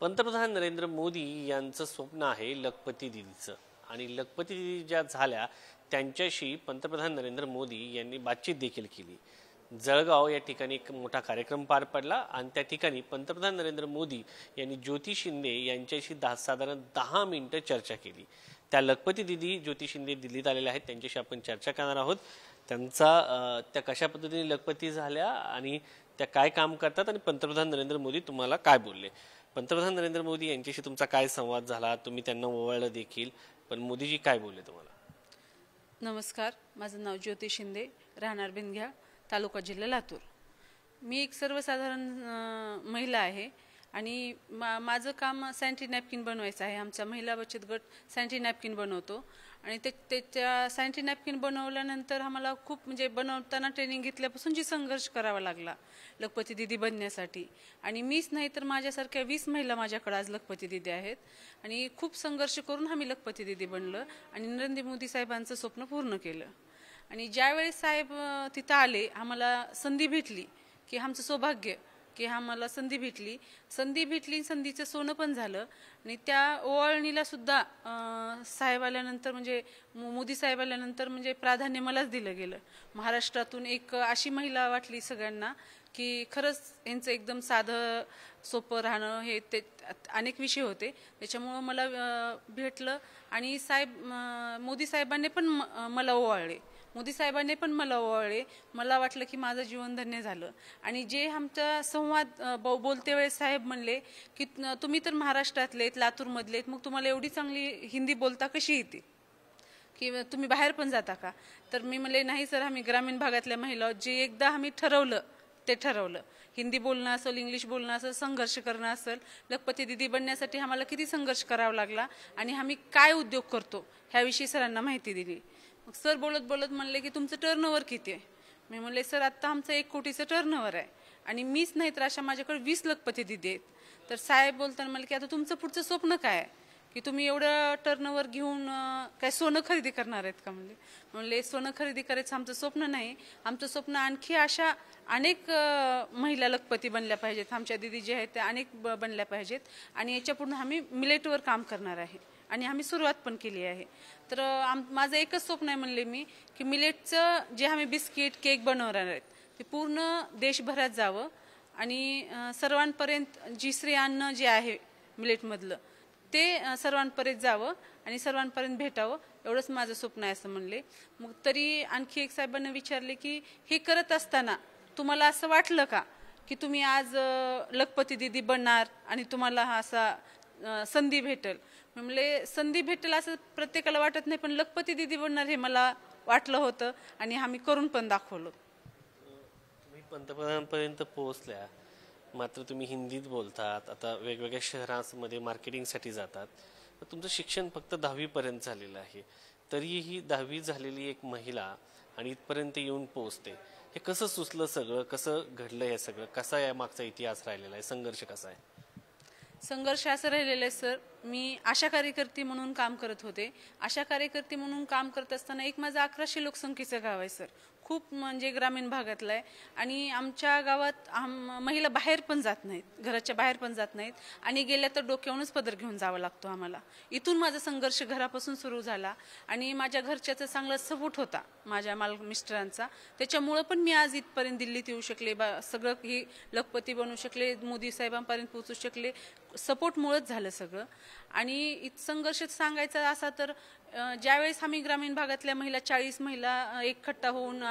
पंतप्रधान नरेंद्र मोदी यांचं स्वप्न आहे लखपती दिदीचं आणि लखपती दिदी ज्या झाल्या त्यांच्याशी पंतप्रधान नरेंद्र मोदी यांनी बातचीत देखील केली। जळगाव या ठिकाणी एक मोठा कार्यक्रम पार पडला आणि त्या ठिकाणी पंतप्रधान नरेंद्र मोदी यांनी ज्योती शिंदे यांच्याशी साधारण 10 मिनिटं चर्चा केली। त्या लखपती दिदी ज्योती शिंदे दिल्लीत आलेल्या आहेत, त्यांच्याशी आपण चर्चा करणार आहोत। त्या कशा पद्धतीने लखपती झाल्या आणि त्या काय काम करतात आणि पंतप्रधान नरेंद्र मोदी तुम्हाला काय बोलले, पंतप्रधान नरेंद्र मोदी यांच्याशी तुमचा काय संवाद झाला, तुम्ही त्यांना ओवाळलं देखील, पण मोदीजी काय बोलले तुम्हाला? नमस्कार, माझं नाव ज्योती शिंदे, राहणार बिंदघ्या, तालुका जिल्हा लातूर। मी एक सर्वसाधारण महिला आहे आणि माझं काम सॅनिटरी नॅपकिन बनवायचं आहे। आमचा महिला बचत गट सॅनिटरी नॅपकिन बनवतो आणि त्या सॅनिटरी नॅपकिन बनवल्यानंतर आम्हाला खूप म्हणजे बनवताना ट्रेनिंग घेतल्यापासून जी संघर्ष करावा लागला लखपती दिदी बनण्यासाठी। आणि मीच नाही तर माझ्यासारख्या 20 महिला माझ्याकडे आज लखपती दिदी आहेत आणि खूप संघर्ष करून आम्ही लखपती दिदी बनलो आणि नरेंद्र मोदी साहेबांचं स्वप्न पूर्ण केलं। आणि ज्यावेळेस साहेब तिथं आले, आम्हाला संधी भेटली की आमचं सौभाग्य की आम्हाला संधी भेटली, संधीचं सोनं पण झालं। आणि त्या ओवाळणीला सुद्धा साहेब आल्यानंतर म्हणजे मोदी साहेब आल्यानंतर म्हणजे प्राधान्य मलाच दिलं गेलं। महाराष्ट्रातून एक अशी महिला वाटली सगळ्यांना की खरंच यांचं एकदम साधं सोपं राहणं हे ते अनेक विषय होते, त्याच्यामुळं मला भेटलं। आणि मोदी साहेबांनी पण मला ओवाळले, मला वाटलं की माझं जीवन धन्य झालं। आणि जे आमचा संवाद बोलते वेळेस साहेब म्हणले की तुम्ही तर महाराष्ट्रातले, लातूरमधले, मग तुम्हाला एवढी चांगली हिंदी बोलता कशी येते, की तुम्ही बाहेर पण जाता का? तर मी म्हणले नाही सर, आम्ही ग्रामीण भागातल्या महिला, जे एकदा आम्ही ठरवलं ते ठरवलं, हिंदी बोलणं असेल, इंग्लिश बोलणं असेल, संघर्ष करणं असेल, लखपती दिदी बनण्यासाठी आम्हाला किती संघर्ष करावा लागला आणि आम्ही काय उद्योग करतो ह्याविषयी सरांना माहिती दिली। मग सर बोलत बोलत म्हणले की तुमचं टर्नओव्हर किती आहे? मी म्हणले सर आत्ता आमचं 1 कोटीचं टर्नओव्हर आहे आणि मीच नाही तर अशा माझ्याकडे 20 लखपती दिदी आहेत। तर साहेब बोलताना म्हणले की आता तुमचं पुढचं स्वप्न काय आहे, की तुम्ही एवढं टर्नओव्हर घेऊन काय सोनं खरेदी करणार आहेत का? म्हणले सोनं खरेदी करायचं आमचं स्वप्न नाही, आमचं स्वप्न आणखी अशा अनेक महिला लखपती बनल्या पाहिजेत, आमच्या दिदी जे आहेत त्या अनेक बनल्या पाहिजेत आणि याच्यापुढे आम्ही मिलेटवर काम करणार आहे आणि आम्ही सुरुवात पण केली आहे। तर माझं एकच स्वप्न आहे म्हणले मी, की मिलेटचं जे आम्ही बिस्किट केक बनवणार आहेत ते पूर्ण देशभरात जावं आणि सर्वांपर्यंत जी श्री अन्न जे आहे मिलेटमधलं ते सर्वांपर्यंत जावं आणि सर्वांपर्यंत भेटावं, एवढंच माझं स्वप्न आहे असं म्हणले। मग तरी आणखी एक साहेबांना विचारले की हे करत असताना तुम्हाला असं वाटलं का की तुम्ही आज लखपती दिदी बनणार आणि तुम्हाला हा असा संधी भेटेल? म्हणले संधी भेटेल असं प्रत्येकाला वाटत नाही, पण लखपती दिदी बनणार हे मला वाटलं होतं आणि आम्ही करून पण दाखवलं। तुम्ही पंतप्रधानांपर्यंत पोहोचल्या, मात्र तुम्ही हिंदीत बोलतात, आता वेगवेगळ्या शहरांमध्ये मार्केटिंगसाठी जातात, तर तुमचं शिक्षण फक्त 10वी पर्यंत झालेलं आहे, तरीही 10वी झालेली एक महिला आणि इथपर्यंत येऊन पोहोचते, हे कसं सुचलं सगळं, कसं घडलं हे सगळं, कसा या मागचा इतिहास राहिलेला आहे, संघर्ष कसा आहे? संघर्ष असं राहिलेलं आहे सर, मी आशा कार्यकर्ती म्हणून काम करत होते। आशा कार्यकर्ती म्हणून काम करत असताना एक माझं 1100 लोकसंख्येचं गाव आहे सर, खूप म्हणजे ग्रामीण भागातलं आहे आणि आमच्या गावात महिला बाहेर पण जात नाहीत, घराच्या बाहेर पण जात नाहीत आणि गेल्या तर डोक्यावरूनच पदर घेऊन जावं लागतो आम्हाला। इथून माझा संघर्ष घरापासून सुरू झाला आणि माझ्या घरच्याचा चांगला सपोर्ट होता, माझ्या मिस्टरांचा, त्याच्यामुळं पण मी आज इथपर्यंत दिल्लीत येऊ शकले, सगळं ही लखपती बनवू शकले, मोदी साहेबांपर्यंत पोहोचू शकले, सपोर्टमुळेच झालं सगळं। आणि संघर्ष सांगायचा असा तर ज्यावेळेस आम्ही ग्रामीण भागातल्या महिला 40 महिला एकखट्टा होऊन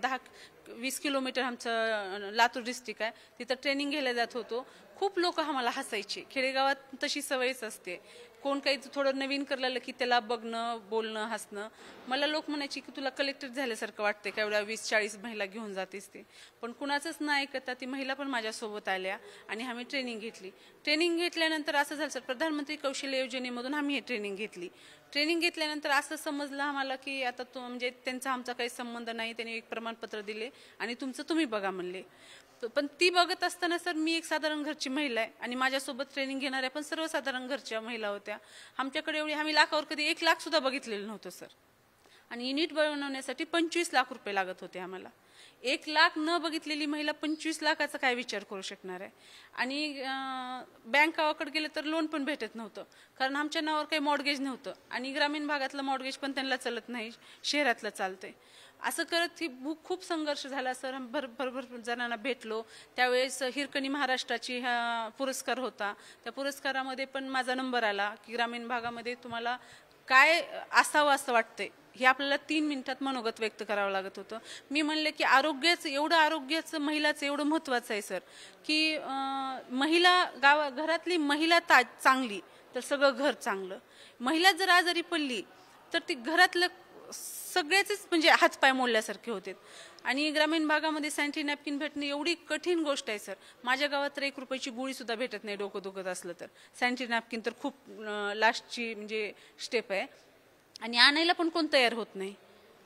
10-20 किलोमीटर आमचं लातूर डिस्ट्रिक्ट आहे, तिथं ट्रेनिंग घ्यायला जात होतो, खूप लोक आम्हाला हसायचे। खेडेगावात तशी सवयच असते, कोण काही थोडं नवीन करलेलं की त्याला बघणं, बोलणं, हसणं। मला लोक म्हणायचे की तुला कलेक्टर झाल्यासारखं वाटते का, एवढ्या 20-40 महिला घेऊन जातेस ते, पण कुणाचंच नाही ऐकता ती महिला पण माझ्यासोबत आल्या आणि आम्ही ट्रेनिंग घेतली। ट्रेनिंग घेतल्यानंतर असं झालं सर, प्रधानमंत्री कौशल्य योजनेमधून आम्ही हे ट्रेनिंग घेतली। ट्रेनिंग घेतल्यानंतर असं समजलं आम्हाला की आता तो म्हणजे त्यांचा आमचा काही संबंध नाही, त्यांनी एक प्रमाणपत्र दिले आणि तुमचं तुम्ही बघा म्हणले। पण ती बघत असताना सर, मी एक साधारण घरची महिला आहे आणि माझ्यासोबत ट्रेनिंग घेणाऱ्या पण सर्वसाधारण घरच्या महिला होत्या। आमच्याकडे एवढी आम्ही लाखावर कधी 1 लाख सुद्धा बघितलेलं नव्हतं सर, आणि युनिट बनवण्यासाठी 25 लाख रुपये लागत होते आम्हाला। 1 लाख न बघितलेली महिला 25 लाखाचा काय विचार करू शकणार आहे. आणि बँक गावाकडे गेलं तर लोन पण भेटत नव्हतं, कारण आमच्या नावावर काही मॉर्गेज नव्हतं. आणि ग्रामीण भागातलं मॉर्गेज पण त्यांना चालत नाही, शहरातलं चालतंय. असं करत ही खूप संघर्ष झाला सर. भरभर जणांना भेटलो. त्यावेळेस हिरकणी महाराष्ट्राची हा पुरस्कार होता. त्या पुरस्कारामध्ये पण माझा नंबर आला की ग्रामीण भागामध्ये तुम्हाला काय असावं असं वाटतंय, हे आपल्याला 3 मिनिटात मनोगत व्यक्त करावं लागत होतं. मी म्हणले की आरोग्याचं महिलाचं एवढं महत्त्वाचं आहे सर, की महिला घरातली महिला चांगली तर सगळं घर चांगलं. महिला जर आजारी पडली तर ती घरातलं सगळ्याचेच म्हणजे हातपाय मोडल्यासारखे होते. आणि ग्रामीण भागामध्ये सॅनिटरी नॅपकिन भेटणं एवढी कठीण गोष्ट आहे सर. माझ्या गावात तर 1 रुपयाची गोळी सुद्धा भेटत नाही डोकं दुखत असलं तर. सॅनिटरी नॅपकिन तर खूप लास्टची म्हणजे स्टेप आहे. आणि आणायला पण कोण तयार होत नाही.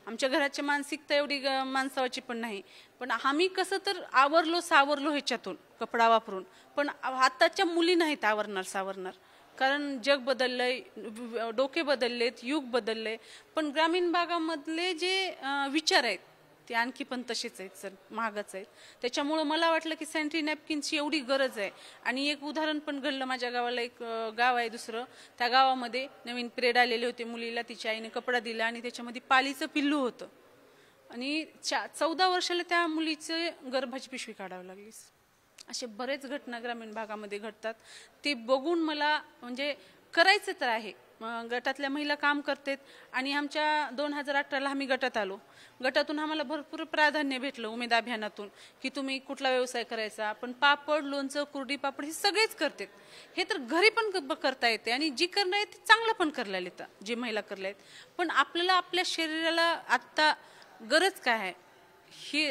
आमच्या घराची मानसिकता एवढी माणसावाची पण नाही. पण आम्ही कसं तर सावरलो ह्याच्यातून कपडा वापरून. पण आताच्या मुली नाहीत सावरणार. कारण जग बदललंय, डोके बदललेत, युग बदललंय. पण ग्रामीण भागामधले जे विचार आहेत ते आणखी पण तसेच आहेत सर, महागच आहेत. त्याच्यामुळं मला वाटलं की सॅनिटरी नॅपकिनची एवढी गरज आहे. आणि एक उदाहरण पण घडलं. माझ्या गावाला एक गाव आहे दुसरं, त्या गावामध्ये नवीन पिरियड आलेले होते मुलीला. तिच्या आईने कपडा दिला आणि त्याच्यामध्ये पालीचं पिल्लू होतं. आणि 14 वर्षाला त्या मुलीचं गर्भाची पिशवी काढावी लागली. असे बरेच घटना ग्रामीण भागामध्ये घडतात. ते बघून मला म्हणजे करायचं तर आहे. गटातल्या महिला काम करतात. आणि आमच्या 2018ला आम्ही गटात आलो. गटातून आम्हाला भरपूर प्राधान्य भेटलं उमेद अभियानातून, की तुम्ही कुठला व्यवसाय करायचा. पण पापड, लोणचं, कुरडी पापड हे सगळेच करतात. हे तर घरी पण करता येते आणि जी करणं आहे ते चांगलं पण करायला येतं, जे महिला करल्या आहेत. पण आपल्याला आपल्या शरीराला आत्ता गरज काय आहे ही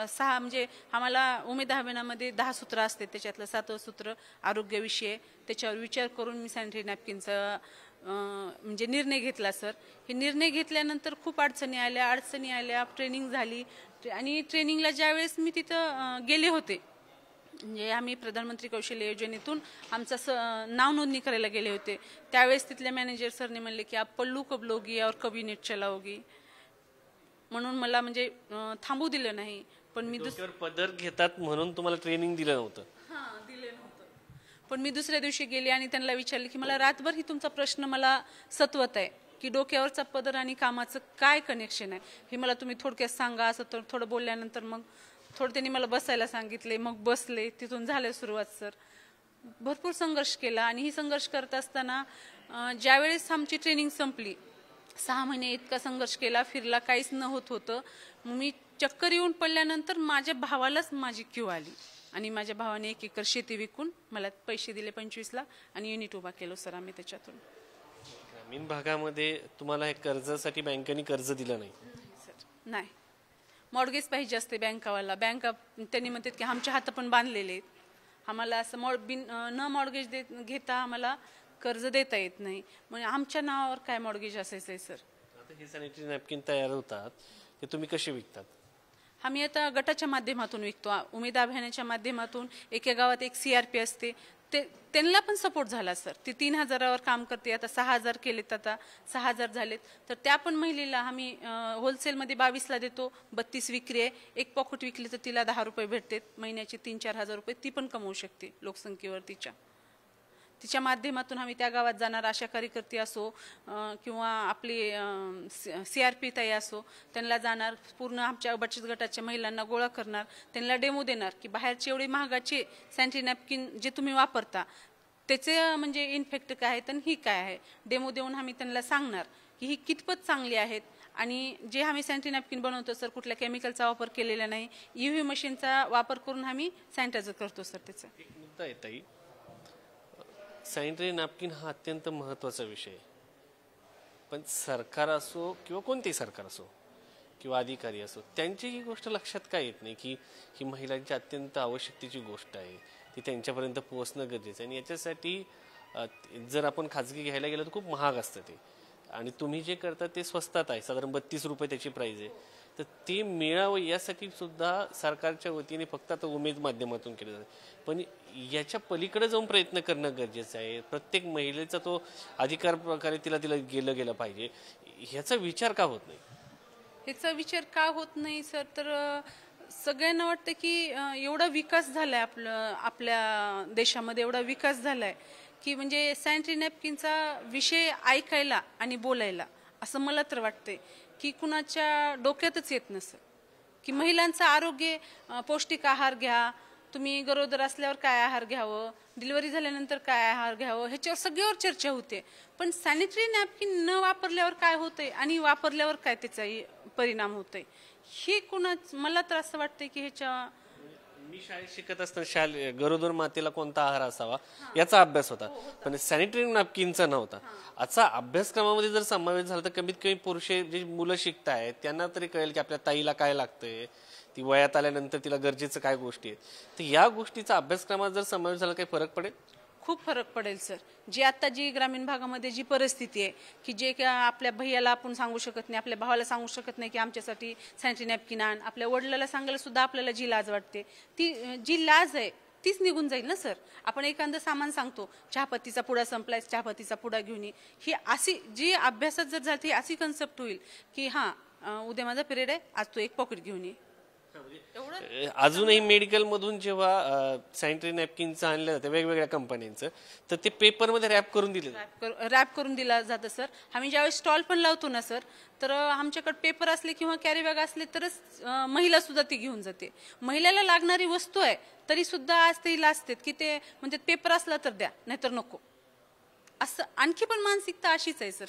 6 म्हणजे आम्हाला उमेद अभियानामध्ये 10 सूत्र असते. त्याच्यातलं 7वं सूत्र आरोग्यविषयी. त्याच्यावर विचार करून मी सॅनिटरी नॅपकिनचा म्हणजे निर्णय घेतला सर. हे निर्णय घेतल्यानंतर खूप अडचणी आल्या. ट्रेनिंग झाली. आणि ट्रेनिंगला ज्यावेळेस मी तिथं गेले होते, म्हणजे आम्ही प्रधानमंत्री कौशल्य योजनेतून आमचं नाव नोंदणी करायला गेले होते, त्यावेळेस तिथल्या मॅनेजर सरने म्हणले की आप पल्लू कब लोगी और कब युनिट चलाओगी. म्हणून मला म्हणजे थांबू दिलं नाही. पण मी पदर घेतात म्हणून तुम्हाला ट्रेनिंग दिलं नव्हतं. दिले नव्हतं. पण मी दुसऱ्या दिवशी गेले आणि त्यांना विचारले की मला रातभर ही तुमचा प्रश्न मला सतवत आहे की डोक्यावरचा पदर आणि कामाचं काय कनेक्शन आहे, हे मला तुम्ही थोडक्यात सांगा. असं तर थोडं बोलल्यानंतर मग थोडं त्यांनी मला बसायला सांगितले. मग बसले. तिथून झालं सुरुवात सर. भरपूर संघर्ष केला. आणि ही संघर्ष करत असताना ज्यावेळेस आमची ट्रेनिंग संपली, 6 महिने इतका संघर्ष केला, फिरला, काहीच न होतं. मी चक्कर येऊन पडल्यानंतर माझ्या भावालाच माझी क्यू आली. आणि माझ्या भावाने 1 एकर शेती विकून मला पैसे दिले 25 लाख आणि युनिट उभा केलं सर आम्ही त्याच्यातून. ग्रामीण भागामध्ये तुम्हाला हे कर्जासाठी बँकेने कर्ज दिलं नाही सर? नाही. मॉर्गेज पाहिजे असते बँकावाला. त्यांनी म्हणतात की आमचे हात पण बांधलेले आहेत, आम्हाला असं न मॉर्गेज घेता आम्हाला कर्ज देता येत नाही. म्हणजे आमच्या नावावर काय मॉर्गेज असायचं आहे सर? आता हे सॅनिटरी नॅपकिन तयार होतात ते तुम्ही कसे विकतात? आम्ही आता गटाच्या माध्यमातून विकतो. उमेद अभियानाच्या माध्यमातून. एका गावात एक CRP असते, त्यांना पण सपोर्ट झाला सर. ती 3000वर काम करते. आता 6000 केलेत, आता 6000 झालेत. तर त्या पण महिलेला आम्ही होलसेलमध्ये 22ला देतो. 32 विक्री आहे. 1 पॉकेट विकली तर तिला 10 रुपये भेटतात. महिन्याचे 3-4 हजार रुपये ती पण कमवू शकते लोकसंख्येवर तिच्या माध्यमातून. आम्ही त्या गावात जाणार, आशा कार्यकर्ते असो किंवा आपली CRP ताई असो, त्यांना जाणार, पूर्ण आमच्या बचत गटाच्या महिलांना गोळा करणार, त्यांना डेमो देणार की बाहेरचे एवढे महागाचे सॅनिटरी नॅपकिन जे तुम्ही वापरता त्याचे म्हणजे इन्फेक्ट काय आहेत आणि ही काय आहे. डेमो देऊन आम्ही त्यांना सांगणार की ही कितपत चांगली आहेत. आणि जे आम्ही सॅनिटरी नॅपकिन बनवतो सर, कुठल्या केमिकलचा वापर केलेला नाही. UV मशीनचा वापर करून आम्ही सॅनिटायझर करतो सर. त्याचा एक मुद्दा आहे ताई, सॅनिटरी नॅपकिन हा अत्यंत महत्त्वाचा विषय आहे. पण सरकार असो किंवा कोणतेही सरकार असो किंवा अधिकारी असो, त्यांची ही गोष्ट लक्षात का येत नाही की ही महिलांची अत्यंत आवश्यकतेची गोष्ट आहे, ती त्यांच्यापर्यंत पोहोचणं गरजेचं आहे. आणि याच्यासाठी जर आपण खाजगी घ्यायला गेलं तर खूप महाग असतं ते. आणि तुम्ही जे करता ते स्वस्तात आहे, साधारण 32 रुपये त्याची प्राईज आहे. तर ते मिळावं यासाठी सुद्धा सरकारच्या वतीने फक्त आता उमेद माध्यमातून केलं जातं. पण याच्या पलीकडे जाऊन प्रयत्न करणं गरजेचं आहे. प्रत्येक महिलेचा तो अधिकार प्रकारे तिला गेलं पाहिजे. ह्याचा विचार का होत नाही? ह्याचा विचार का होत नाही सर? तर सगळ्यांना वाटतं की एवढा विकास झालाय आपल्या देशामध्ये, एवढा विकास झालाय की म्हणजे सॅनिटरी नॅपकिनचा विषय ऐकायला आणि बोलायला असं मला तर वाटतंय की कुणाच्या डोक्यातच येत नसेल की महिलांचं आरोग्य, पौष्टिक आहार घ्या, तुम्ही गरोदर असल्यावर काय आहार घ्यावं, डिलिव्हरी झाल्यानंतर काय आहार घ्यावं, ह्याच्यावर सगळ्यावर चर्चा होते. पण सॅनिटरी नॅपकिन न वापरल्यावर काय होतंय आणि वापरल्यावर काय त्याचा परिणाम होतोय हे मला तर असं वाटतंय की ह्याच्या मी शाळेत शिकत असताना गरोदर मातेला कोणता आहार असावा याचा अभ्यास होता, पण सॅनिटरी नॅपकिनचा नव्हता. आजचा अभ्यासक्रमामध्ये जर समावेश झाला तर कमीत कमी पुरुष जे मुलं शिकतायत त्यांना तरी कळेल की आपल्या ताईला काय लागतंय, ती वयात आल्यानंतर तिला गरजेचं काय गोष्टी आहेत. तर या गोष्टीचा अभ्यासक्रमात जर समावेश झाला काही फरक पडेल? खूप फरक पडेल सर. जी आता जी ग्रामीण भागामध्ये जी परिस्थिती आहे की जे आपल्या भैयाला आपण सांगू शकत नाही, आपल्या भावाला सांगू शकत नाही की आमच्यासाठी सॅनिटरी नॅपकिन आण, आपल्या वडिलाला सांगायला सुद्धा आपल्याला जी लाज वाटते, ती जी लाज आहे तीच निघून जाईल ना सर. आपण एखादं सामान सांगतो, चहापत्तीचा पुडा संपलाय, चहापत्तीचा पुडा घेऊन ये, ही अशी जी अभ्यासात जर झाली अशी कन्सेप्ट होईल की हां उद्या माझा पिरियड आहे, आज तू एक पॉकेट घेऊन ये. अजूनही मेडिकल मधून जेव्हा सॅनिटरी नॅपकिनचं आणलं जातं वेगवेगळ्या कंपन्यांचं, तर ते पेपरमध्ये रॅप करून दिला जातं सर. आम्ही ज्यावेळेस स्टॉल पण लावतो ना सर, तर आमच्याकडे पेपर असले किंवा कॅरी बॅग असले तरच महिला सुद्धा ती घेऊन जाते. महिलेला लागणारी वस्तू आहे तरी सुद्धा आज ते लाजतात की ते म्हणजे पेपर असला तर द्या, नाहीतर नको. असं आणखी पण मानसिकता अशीच आहे सर.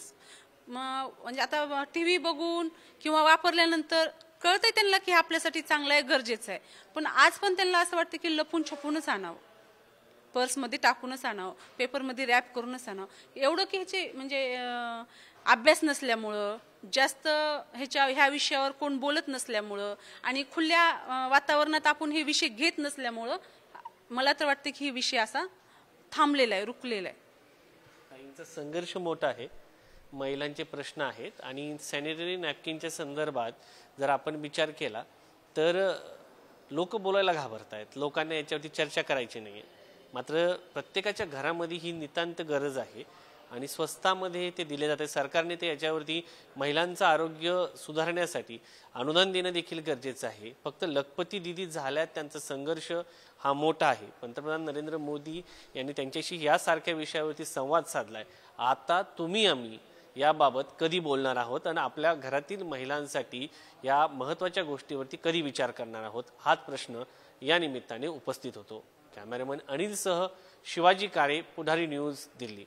म्हणजे आता टीव्ही बघून किंवा वापरल्यानंतर कळतंय त्यांना की आपल्यासाठी चांगलं आहे, गरजेचं आहे, पण आज पण त्यांना असं वाटतं की लपून छपूनच आणावं, पर्समध्ये टाकूनच आणावं, पेपरमध्ये रॅप करूनच आणावं. एवढं की ह्याचे म्हणजे अभ्यास नसल्यामुळं, जास्त ह्या विषयावर कोण बोलत नसल्यामुळं आणि खुल्या वातावरणात आपण हे विषय घेत नसल्यामुळं मला तर वाटतं की हे विषय असा थांबलेला आहे, रुकलेला आहे. ताईंचा संघर्ष मोठा आहे, महिलांचे प्रश्न आहेत आणि सॅनिटरी नॅपकिनच्या संदर्भात जर आपण विचार केला तर लोक बोलायला घाबरत आहेत, लोकांना याच्यावरती चर्चा करायची नाही. मात्र प्रत्येकाच्या घरामध्ये ही नितांत गरज आहे आणि स्वस्तामध्ये ते दिले जाते. सरकारने ते याच्यावरती महिलांचं आरोग्य सुधारण्यासाठी अनुदान देणं देखील गरजेचं आहे. फक्त लखपती दिदी झाल्यात त्यांचा संघर्ष हा मोठा आहे. पंतप्रधान नरेंद्र मोदी यांनी त्यांच्याशी यासारख्या विषयावरती संवाद साधलाय. आता तुम्ही आम्ही याबाबत कधी बोलणार आहोत आणि आपल्या घरातील महिलांसाठी या महत्त्वाच्या गोष्टीवरती कधी विचार करणार आहोत, हाच प्रश्न या निमित्ताने उपस्थित होतो. कॅमेरामन अनिलसह शिवाजी काळे, पुढारी न्यूज, दिल्ली.